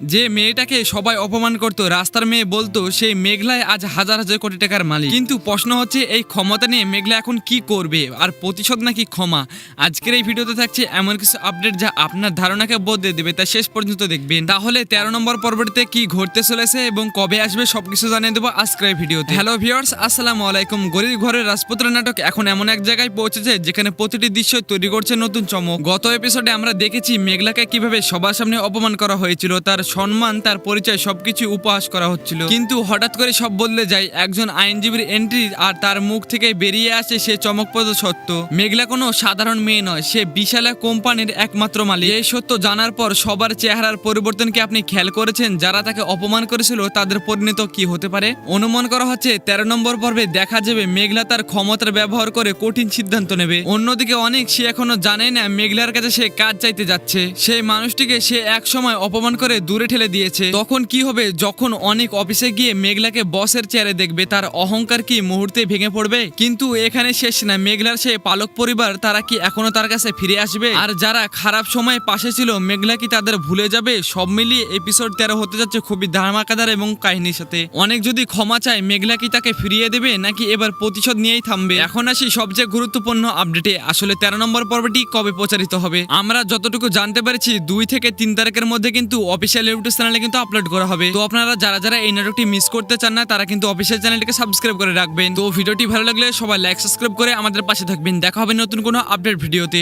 যে মেয়েটাকে সবাই অপমান করতো, রাস্তার মেয়ে বলতো, সেই মেঘলাই আজ হাজার হাজার কোটি টাকার মালিক। কিন্তু প্রশ্ন হচ্ছে, এই ক্ষমতা নিয়ে মেঘলা এখন কি করবে, আর প্রতিশোধ নাকি ক্ষমা? আজকের এই ভিডিওতে থাকছে এমন কিছু আপডেট যা আপনার ধারণাকে বদলে দেবে, তা শেষ পর্যন্ত দেখবেন। তাহলে 13 নম্বর পর্বটিতে কি ঘটতে চলেছে এবং কবে আসবে সবকিছু জানিয়ে দেবো আজকের এই ভিডিওতে। হ্যালো ভিউয়ার্স, আসসালামু আলাইকুম। গরিব ঘরের রাজপুত্র নাটক এখন এমন এক জায়গায় পৌঁছেছে যেখানে প্রতিটি দৃশ্য তৈরি করছে নতুন চমক। গত এপিসোডে আমরা দেখেছি মেঘলাকে কিভাবে সবার সামনে অপমান করা হয়েছিল, তার সম্মান, তার পরিচয় সবকিছু উপহাস করা হচ্ছিল। কিন্তু হঠাৎ করে সব বদলে যায় একজন আইনজীবীর এন্ট্রি, আর তার মুখ থেকে বেরিয়ে আসে সে চমকপ্রদ সত্য। মেঘলা কোনো সাধারণ মেয়ে নয়, সে বিশাল এক কোম্পানির একমাত্র মালিক। এই সত্য জানার পর সবার চেহারার পরিবর্তনকে আপনি খেয়াল করেছেন? যারা তাকে অপমান করেছিল তাদের পরিণত কি হতে পারে? অনুমান করা হচ্ছে 13 নম্বর পর্বে দেখা যাবে মেঘলা তার ক্ষমতার ব্যবহার করে কঠিন সিদ্ধান্ত নেবে। অন্যদিকে অনেক, সে এখনো জানে না মেঘলার কাছে সে কাজ চাইতে যাচ্ছে। সেই মানুষটিকে সে এক সময় অপমান করে দূরে ঠেলে দিয়েছে। তখন কি হবে যখন অনেক অফিসে গিয়ে মেঘলাকে বসের চেয়ারে দেখবে? তার অহংকার কি মুহূর্তে ভেঙে পড়বে? কিন্তু এখানে শেষ না, মেঘলার সে পালক পরিবার তারা কি এখনো তার কাছে ফিরে আসবে? আর যারা খারাপ সময় পাশে ছিল, মেঘলা কি তাদের ভুলে যাবে? সব মিলিয়ে এপিসোড 13 হতে যাচ্ছে খুবই ধামাকাদার এবং কাহিনীর সাথে। অনেক যদি ক্ষমা চায়, মেঘলা কি তাকে ফিরিয়ে দেবে নাকি এবার প্রতিশোধ নিয়েই থামবে? এখন আসি সবচেয়ে গুরুত্বপূর্ণ আপডেটে। আসলে 13 নম্বর পর্বটি কবে প্রচারিত হবে? আমরা যতটুকু জানতে পারছি 2 থেকে 3 তারিখের মধ্যে কিন্তু অফিসিয়াল ইউটিউব চ্যানেলে কিন্তু আপলোড করা হবে। তো আপনারা যারা যারা এই নাটকটি মিস করতে চান না, তারা কিন্তু অফিসিয়াল চ্যানেলটিকে সাবস্ক্রাইব করে রাখবেন। তো ভিডিওটি ভালো লাগলে সবাই লাইক সাবস্ক্রাইব করে আমাদের পাশে থাকবেন। দেখা হবে নতুন কোনো আপডেট ভিডিওতে।